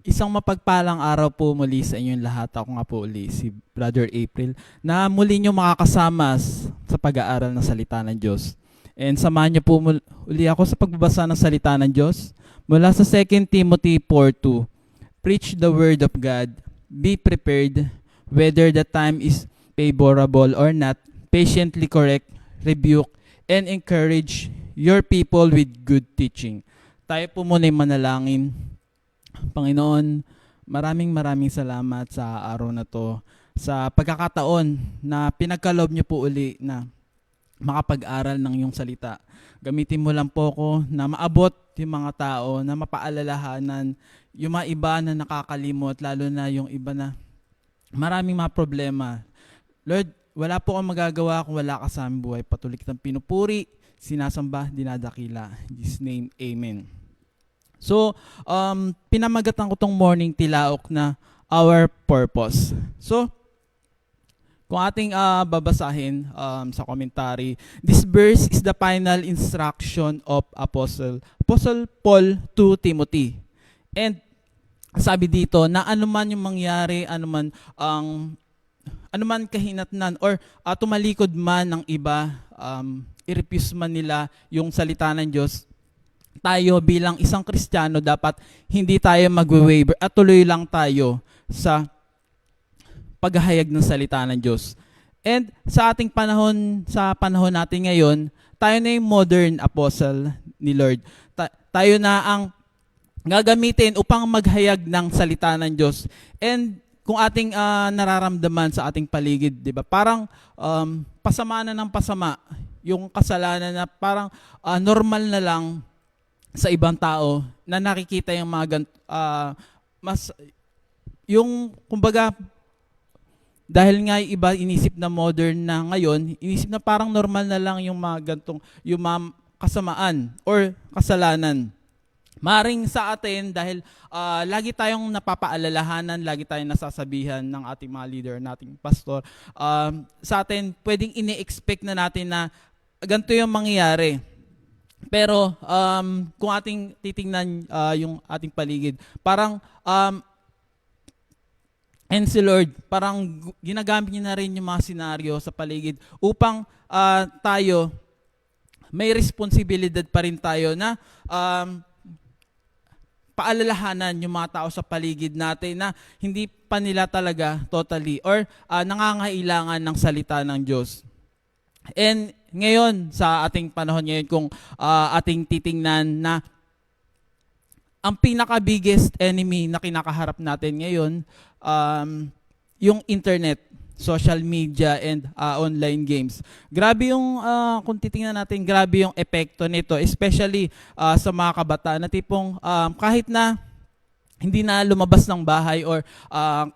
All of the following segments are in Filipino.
Isang mapagpalang araw po muli sa inyong lahat. Ako nga po uli, si Brother April, na muli nyo makakasama sa pag-aaral ng salita ng Diyos. And samahan niyo po uli ako sa pagbabasa ng salita ng Diyos mula sa 2 Timothy 4:2. Preach the word of God, be prepared, whether the time is favorable or not, patiently correct, rebuke, and encourage your people with good teaching. Tayo po muna yung manalangin. Panginoon, maraming salamat sa araw na to, sa pagkakataon na pinagkaloob niyo po uli na makapag-aral ng iyong salita. Gamitin mo lang po ko na maabot yung mga tao, na mapaalalahanan yung mga iba na nakakalimot, lalo na yung iba na maraming mga problema. Lord, wala po akong magagawa kung wala ka sa aming buhay. Patuloy kitang pinupuri, sinasamba, dinadakila. In Jesus' name, Amen. So, pinamagatan ko tong morning tilaok na our purpose. So, kung ating babasahin sa commentary, this verse is the final instruction of Apostle Paul to Timothy. And sabi dito na anuman yung mangyari, anuman kahinatnan or tumalikod man ng iba, i-refuse man nila yung salita ng Diyos, tayo bilang isang Kristiyano dapat hindi tayo magwe-waver at tuloy lang tayo sa paghahayag ng salita ng Diyos. And sa ating panahon, sa panahon natin ngayon, tayo na yung modern apostle ni Lord. Tayo na ang gagamitin upang maghayag ng salita ng Diyos. And kung ating nararamdaman sa ating paligid, 'di ba? Parang pasama na ng pasama yung kasalanan na parang normal na lang sa ibang tao na nakikita yung mga yung kumbaga, dahil nga iba inisip na modern na ngayon, inisip na parang normal na lang yung mga gantong, yung mga kasamaan or kasalanan. Maring sa atin dahil lagi tayong napapaalalahanan, lagi tayong nasasabihan ng ating mga leader, nating pastor, sa atin pwedeng ini-expect na natin na ganito yung mangyayari. Pero kung ating titingnan yung ating paligid, parang and si Lord, parang ginagamit niya na rin yung mga senaryo sa paligid upang tayo, may responsibilidad pa rin tayo na paalalahanan yung mga tao sa paligid natin na hindi pa nila talaga totally or nangangailangan ng salita ng Diyos. And ngayon, sa ating panahon ngayon, kung ating titingnan na ang pinaka-biggest enemy na kinakaharap natin ngayon, yung internet, social media, and online games. Grabe yung, kung titingnan natin, grabe yung epekto nito, especially sa mga kabataan na tipong kahit na hindi na lumabas ng bahay or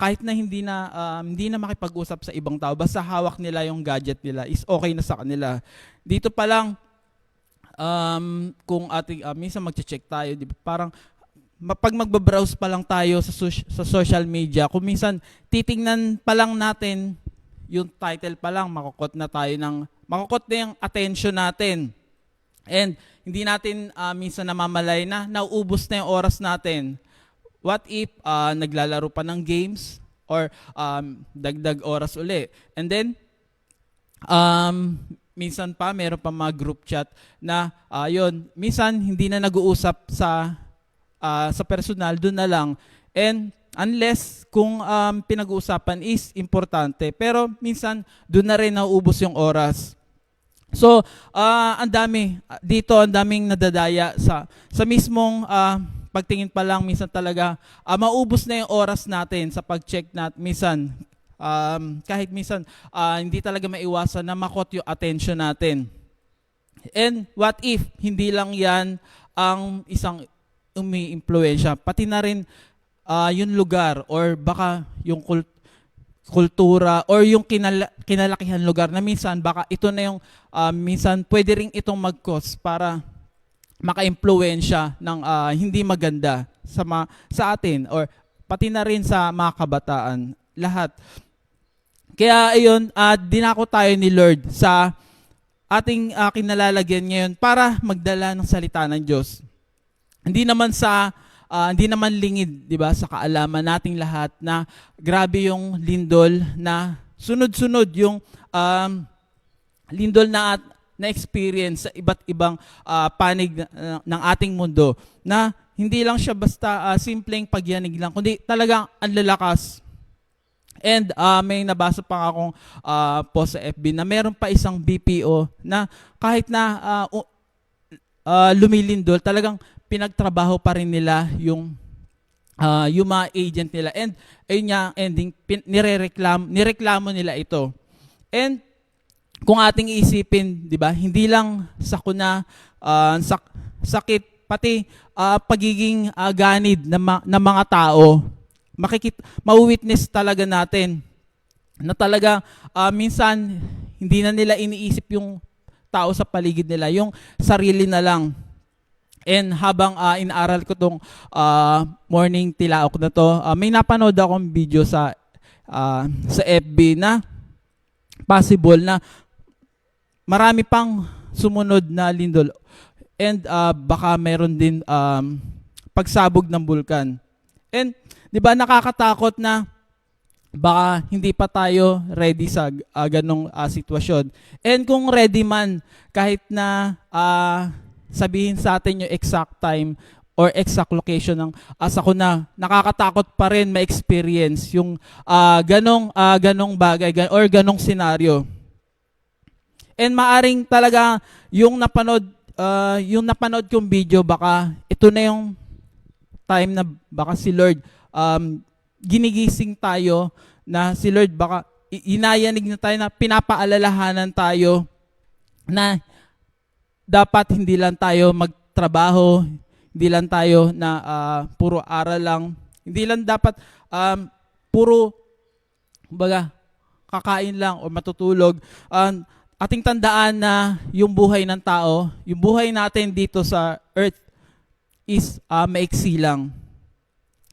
kahit na hindi na makipag-usap sa ibang tao, basta hawak nila yung gadget nila is okay na sa kanila. Dito pa lang, kung ating minsan magche-check tayo, di ba? Parang pag magbabrowse pa lang tayo sa social media, kung minsan titingnan pa lang natin yung title pa lang, makukot na yung attention natin. And hindi natin minsan namamalay na nauubos na yung oras natin. What if naglalaro pa ng games or dagdag oras uli? And then, minsan pa, meron pa mga group chat na minsan hindi na nag-uusap sa personal, doon na lang. And unless kung pinag-uusapan is importante, pero minsan doon na rin nauubos yung oras. So, ang daming nadadaya sa mismong pagtingin pa lang, minsan talaga maubos na yung oras natin sa pag-check natin. Minsan, kahit minsan, hindi talaga maiwasan na makot yung attention natin. And what if, hindi lang yan ang isang umi-impluwensya, pati na rin yung lugar or baka yung kultura or yung kinalakihan lugar na minsan, baka ito na yung minsan pwede rin itong mag-cause para maka-impluwensya ng hindi maganda sa atin or pati na rin sa mga kabataan, lahat. Kaya ayun, dinako tayo ni Lord sa ating kinalalagyan ngayon para magdala ng salita ng Diyos. Hindi naman sa hindi naman lingid, 'di ba, sa kaalaman nating lahat na grabe yung lindol na sunod-sunod yung lindol na experience sa iba't ibang panig ng ating mundo, na hindi lang siya basta simpleng pagyanig lang, kundi talagang ang lalakas. And may nabasa pa akong post sa FB na meron pa isang BPO na kahit na lumilindol, talagang pinagtrabaho pa rin nila yung mga agent nila. And ayun nga ang ending, nireklamo nila ito. And kung ating iisipin, 'di ba, hindi lang sakuna, sakit, pati pagiging ganid ng mga tao, mawitness talaga natin na talaga minsan hindi na nila iniisip yung tao sa paligid nila, yung sarili na lang. And habang inaaral ko tong morning tilaok na to, may napanood akong video sa FB na possible na marami pang sumunod na lindol. And baka meron din pagsabog ng bulkan. And 'di ba, nakakatakot na baka hindi pa tayo ready sa ganong sitwasyon. And kung ready man, kahit na sabihin sa atin yung exact time or exact location ng sakuna, nakakatakot pa rin ma-experience yung ganong bagay or ganong senaryo. And maaring talaga yung napanood kong video, baka ito na yung time na baka si Lord ginigising tayo, na si Lord baka inayanig na tayo, na pinapaalalahanan tayo na dapat hindi lang tayo magtrabaho, hindi lang tayo na puro aral lang, hindi lang dapat puro baga kakain lang o matutulog. Ating tandaan na yung buhay ng tao, yung buhay natin dito sa earth is maiksi lang.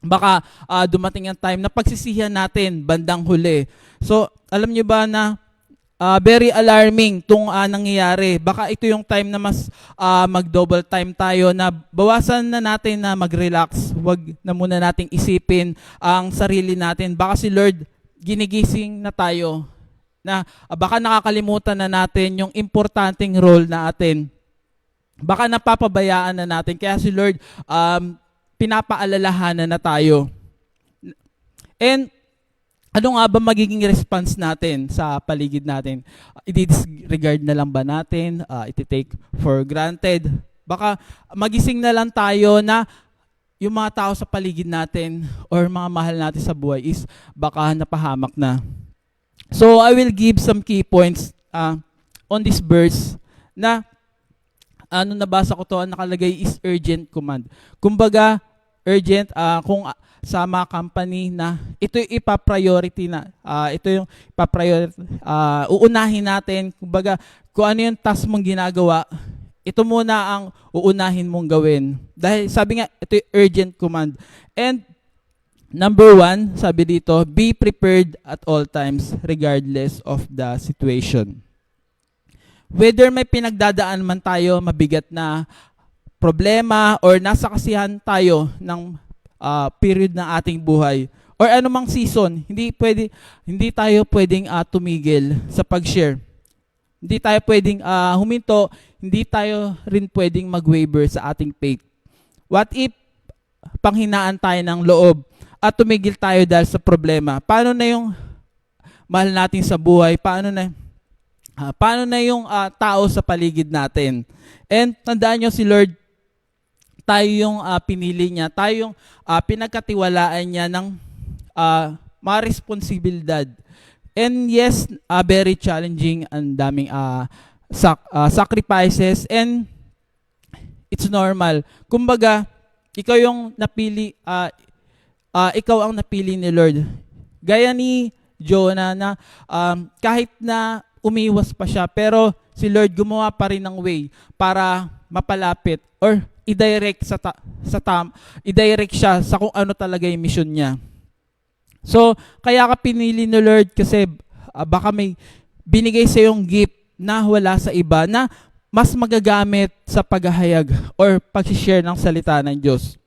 Baka dumating ang time na pagsisihan natin bandang huli. So, alam niyo ba na very alarming itong nangyayari. Baka ito yung time na mas mag-double time tayo, na bawasan na natin na mag-relax. Huwag na muna nating isipin ang sarili natin. Baka si Lord ginigising na tayo, na baka nakakalimutan na natin yung importanteng role na atin. Baka napapabayaan na natin. Kaya si Lord pinapaalalahanan na tayo. And ano nga ba magiging response natin sa paligid natin? I-disregard na lang ba natin? Iti-take for granted? Baka magising na lang tayo na yung mga tao sa paligid natin or mga mahal natin sa buhay is baka napahamak na. So I will give some key points on this verse na nabasa ko to, ang nakalagay is urgent command. Kumbaga, urgent kung sa mga company na ito yung ipa-priority na, ito yung ipa-priority, uunahin natin. Kumbaga, kung ano yung task mong ginagawa, ito muna ang uunahin mong gawin. Dahil sabi nga, ito yung urgent command. And number 1, sabi dito, be prepared at all times regardless of the situation. Whether may pinagdadaan man tayo, mabigat na problema, or nasa kasihan tayo ng period ng ating buhay, or anumang season, hindi tayo pwedeng tumigil sa pag-share. Hindi tayo pwedeng huminto, hindi tayo rin pwedeng mag-waver sa ating faith. What if panghinaan tayo ng loob at tumigil tayo dahil sa problema? Paano na yung mahal natin sa buhay? Paano na yung tao sa paligid natin? And tandaan nyo, si Lord, tayo yung pinili niya, tayo yung pinagkatiwalaan niya ng mga responsibilidad. And yes, very challenging, ang daming sacrifices, and it's normal. Kumbaga, ikaw yung napili, ikaw ang napili ni Lord. Gaya ni Jonah na kahit na umiwas pa siya, pero si Lord gumawa pa rin ng way para mapalapit or i-direct i-direct siya sa kung ano talaga yung mission niya. So, kaya ka pinili ni Lord kasi baka may binigay sa yung gift na wala sa iba, na mas magagamit sa paghahayag or pag-share ng salita ng Diyos.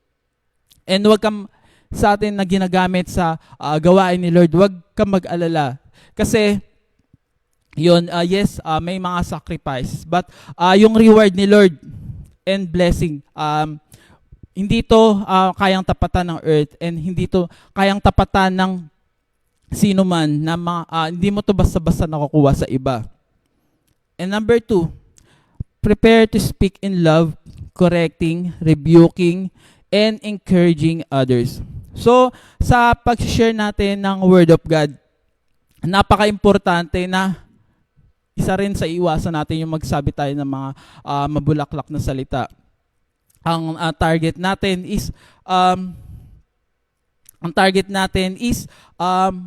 And wag kang sa atin na ginagamit sa gawain ni Lord, wag kang mag-alala. Kasi yun, yes, may mga sacrifices, but yung reward ni Lord and blessing, hindi to kayang tapatan ng earth, and hindi to kayang tapatan ng sino man na hindi mo to basta-basta nakukuha sa iba. And number 2, prepare to speak in love, correcting, rebuking, and encouraging others. So, sa pag-share natin ng Word of God, napaka-importante na isa rin sa iwasan natin yung magsabi tayo ng mga mabulaklak na salita. Ang target natin is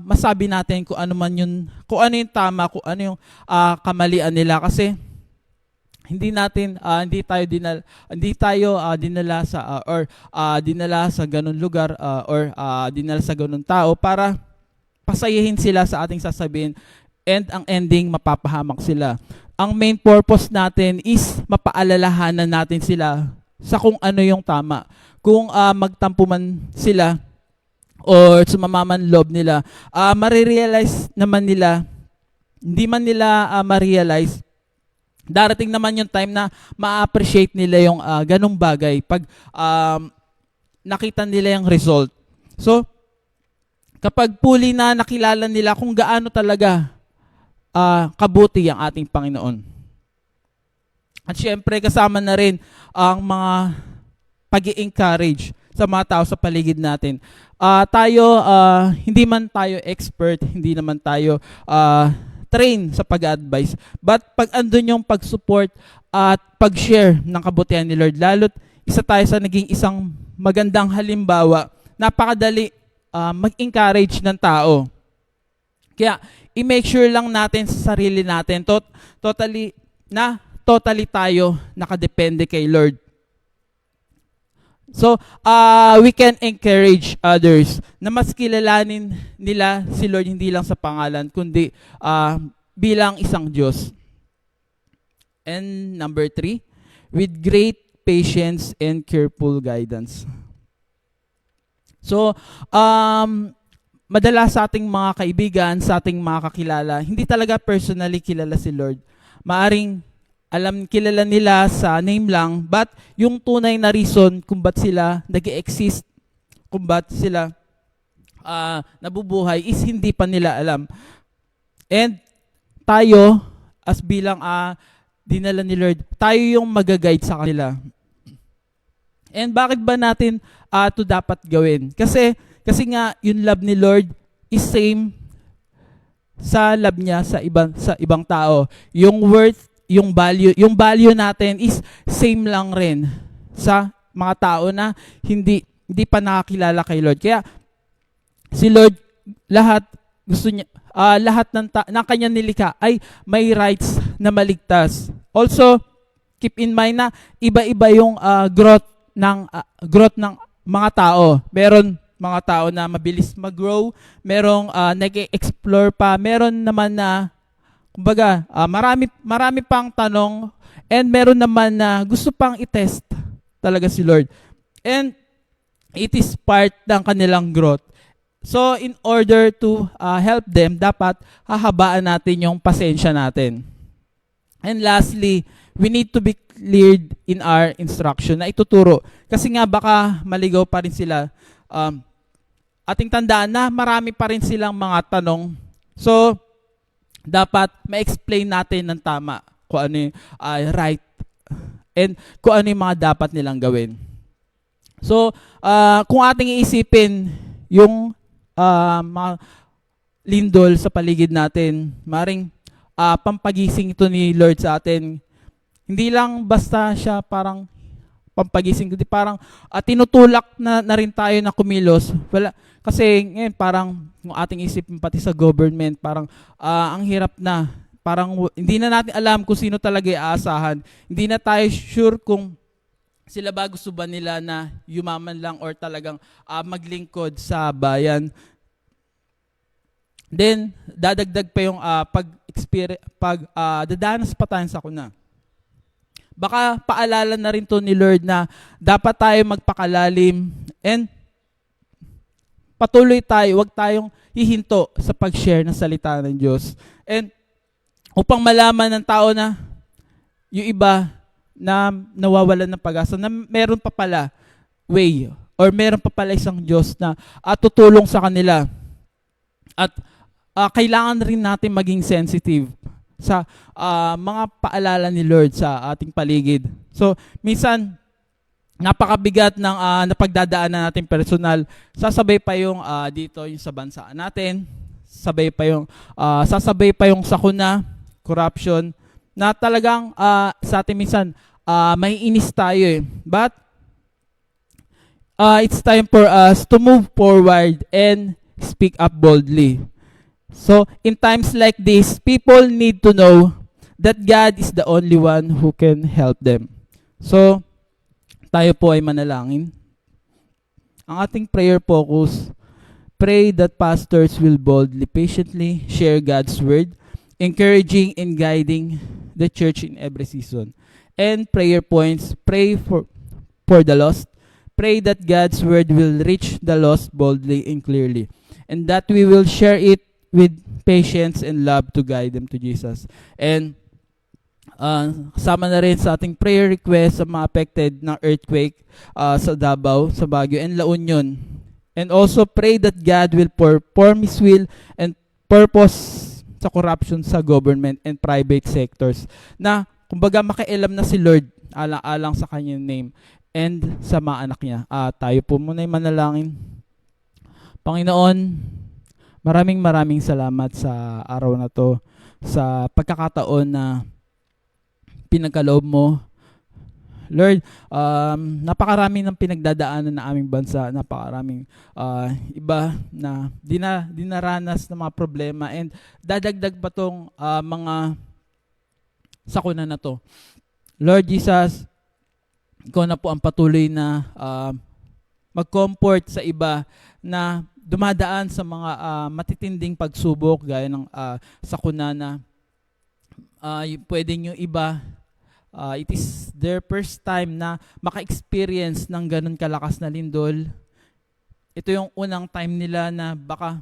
masabi natin kung ano man yun, kung ano yung tama, kung ano yung kamalian nila, kasi hindi tayo dinala sa dinala sa ganung lugar or dinala sa ganung tao para pasayahin sila sa ating sasabihin, and ang ending mapapahamak sila. Ang main purpose natin is mapaalalahanan natin sila sa kung ano yung tama. Kung magtampo man sila or sumama man loob nila, marirealize naman nila, hindi man nila ma-realize, darating naman yung time na ma-appreciate nila yung ganong bagay pag nakita nila yung result. So, kapag puli na nakilala nila kung gaano talaga kabuti ang ating Panginoon. At syempre, kasama na rin ang mga pag-i-encourage sa mga tao sa paligid natin. Hindi man tayo expert, hindi naman tayo train sa pag-advise, but pag andun yung pag-support at pag-share ng kabutihan ni Lord, lalo't isa tayo sa naging isang magandang halimbawa, napakadali mag-encourage ng tao. Kaya, i-make sure lang natin sa sarili natin, totally tayo nakadepende kay Lord. So, we can encourage others na mas kilalanin nila si Lord hindi lang sa pangalan, kundi bilang isang Diyos. And number 3, with great patience and careful guidance. So, madalas sa ating mga kaibigan, sa ating mga kakilala, hindi talaga personally kilala si Lord. Maaring kilala nila sa name lang, but yung tunay na reason kung ba't sila nag-exist, kung ba't sila nabubuhay is hindi pa nila alam. And tayo, as bilang dinala ni Lord, tayo yung mag-guide sa kanila. And bakit ba natin ito dapat gawin? Kasi nga yung love ni Lord is same sa love niya sa ibang tao. Yung worth, yung value natin is same lang rin sa mga tao na hindi pa nakakilala kay Lord. Kaya si Lord, lahat ng kanyang nilikha ay may rights na maligtas. Also, keep in mind na iba-iba yung growth ng mga tao. Meron mga tao na mabilis mag-grow, merong nag-explore pa, meron naman na kumbaga, marami pang tanong, and meron naman na gusto pang i-test talaga si Lord. And it is part ng kanilang growth. So, in order to help them, dapat hahabaan natin yung pasensya natin. And lastly, we need to be cleared in our instruction na ituturo. Kasi nga baka maligaw pa rin sila. Ating tandaan na marami pa rin silang mga tanong. So, dapat ma-explain natin ng tama kung ano yung right and kung ano yung mga dapat nilang gawin. So, kung ating iisipin yung mga lindol sa paligid natin, maring pampagising ito ni Lord sa atin. Hindi lang basta siya parang pampagising, kundi parang tinutulak na rin tayo na kumilos. Kasi ngayon parang yung ating isipin pati sa government, parang ang hirap na. Parang hindi na natin alam kung sino talaga iaasahan. Hindi na tayo sure kung sila ba gusto ba nila na yumaman lang or talagang maglingkod sa bayan. Then, dadagdag pa yung dadanas pa tayo sa sakuna. Baka paalala na rin to ni Lord na dapat tayo magpakalalim and patuloy tayo, wag tayong hihinto sa pag-share ng salita ng Diyos. And upang malaman ng tao na yung iba na nawawalan ng pag-asa, na meron pa pala way, or meron pa pala isang Diyos na tutulong sa kanila. At kailangan rin natin maging sensitive sa mga paalala ni Lord sa ating paligid. So, minsan, napakabigat ng napagdadaanan natin personal. Sasabay pa yung dito yung sa bansa natin. Sasabay pa yung sakuna, corruption, na talagang sa atin minsan may inis tayo eh. But it's time for us to move forward and speak up boldly. So, in times like this, people need to know that God is the only one who can help them. So, tayo po ay manalangin. Ang ating prayer focus, pray that pastors will boldly, patiently share God's word, encouraging and guiding the church in every season. And prayer points, pray for the lost. Pray that God's word will reach the lost boldly and clearly, and that we will share it with patience and love to guide them to Jesus. And kasama na rin sa ating prayer request sa mga affected ng earthquake sa Davao, sa Baguio, and La Union. And also pray that God will perform His will and purpose sa corruption sa government and private sectors, na kumbaga makialam na si Lord alang-alang sa kanyang name and sa mga anak niya. Tayo po muna yung manalangin. Panginoon, maraming salamat sa araw na to, sa pagkakataon na pinagkaloob mo. Lord, napakarami ng pinagdadaanan na aming bansa, napakaraming iba na dinaranas ng mga problema, and dadagdag pa tong mga sakuna na to. Lord Jesus, ikaw na po ang patuloy na mag-comfort sa iba na dumadaan sa mga matitinding pagsubok gaya ng sakuna na pwedeng yung iba it is their first time na maka-experience ng ganun kalakas na lindol. Ito yung unang time nila na baka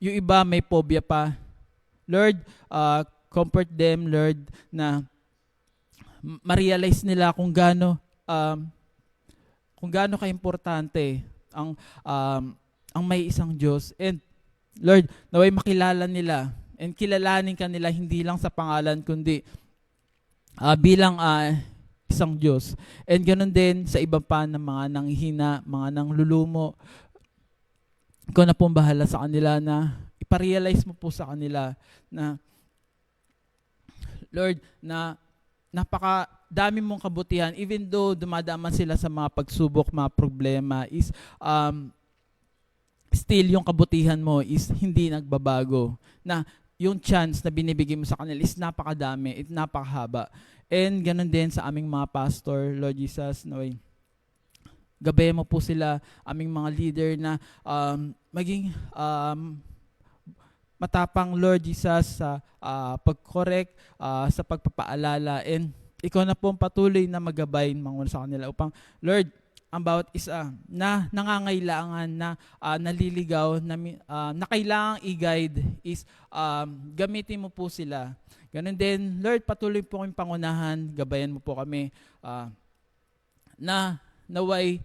yung iba may phobia pa. Lord, comfort them, Lord, na ma-realize nila kung gaano ka-importante ang may isang Diyos. And Lord, naway makilala nila and kilalanin ka nila hindi lang sa pangalan kundi bilang isang Diyos. And ganoon din sa iba pa ng mga nanghihina, mga nanglulumo. Ikaw na pong bahala sa kanila, na iparealize mo po sa kanila na Lord, na napakadami mong kabutihan, even though dumadaman sila sa mga pagsubok, mga problema, is still yung kabutihan mo is hindi nagbabago. Na yung chance na binibigay mo sa kanila is napakadami, at napakahaba. And ganun din sa aming mga pastor, Lord Jesus, naway gabayan mo po sila, aming mga leader, na maging matapang, Lord Jesus, sa pag-correct, sa pagpapaalala, and ikaw na po ang patuloy na magabay sa kanila upang, Lord, ang bawat isa na nangangailangan, na naliligaw, na kailangang i-guide is gamitin mo po sila. Ganun din, Lord, patuloy po kami pangunahan, gabayan mo po kami na naway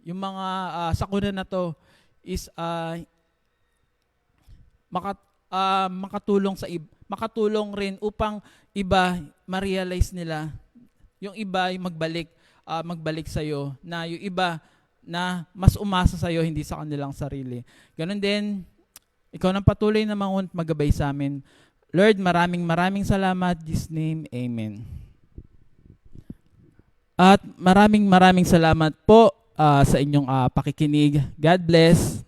yung mga sakuna na to is makatulong rin upang iba ma-realize nila, yung iba ay magbalik sa iyo, na yung iba na mas umasa sa iyo, hindi sa kanilang sarili. Ganon din, ikaw nang patuloy na magabay sa amin. Lord, maraming salamat. In Jesus' name, amen. At maraming salamat po sa inyong pakikinig. God bless.